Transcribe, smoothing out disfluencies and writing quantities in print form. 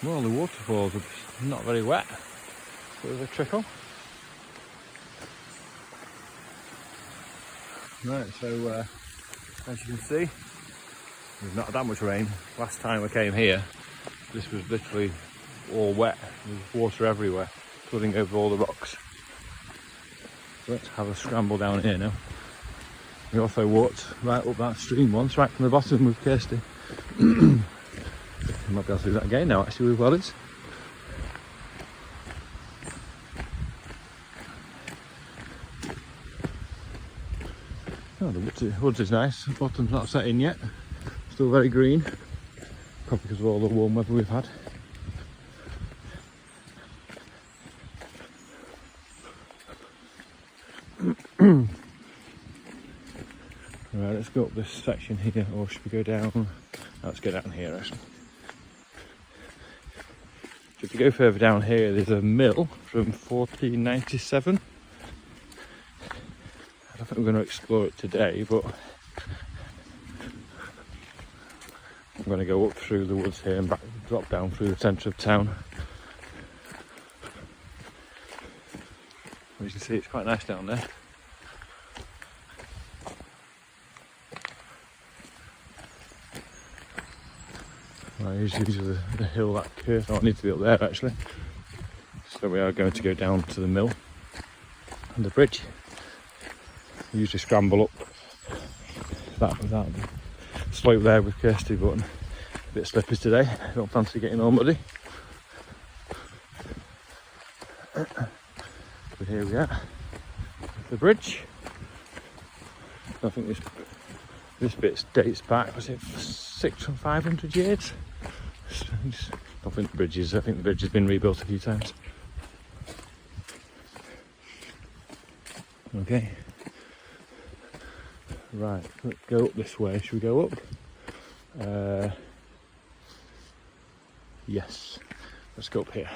Well, the waterfalls are not very wet. Bit of a trickle. Right, so as you can see, there's not that much rain. Last time I came here, this was literally all wet. There's water everywhere, flooding over all the rocks. So let's have a scramble down here now. We also walked right up that stream once, right from the bottom with Kirsty. We might be able to do that again now, actually, with wellies. Oh, the woods is nice. The bottom's not set in yet. Still very green. Probably because of all the warm weather we've had. Right, let's go up this section here, or should we go down? Let's go down here actually. So if you go further down here, there's a mill from 1497. I don't think we're going to explore it today, but I'm going to go up through the woods here and back, drop down through the centre of town. As you can see, it's quite nice down there. Right, these are the hill that curves. Oh, I need to be up there actually. So we are going to go down to the mill and the bridge. We usually scramble up that slope there with Kirsty, but a bit slippy today. Don't fancy getting all muddy. But here we are, the bridge. I think this bit dates back, was it 500 years? I think the bridge has been rebuilt a few times. Okay. Right, let's go up this way. Should we go up? Yes, let's go up here.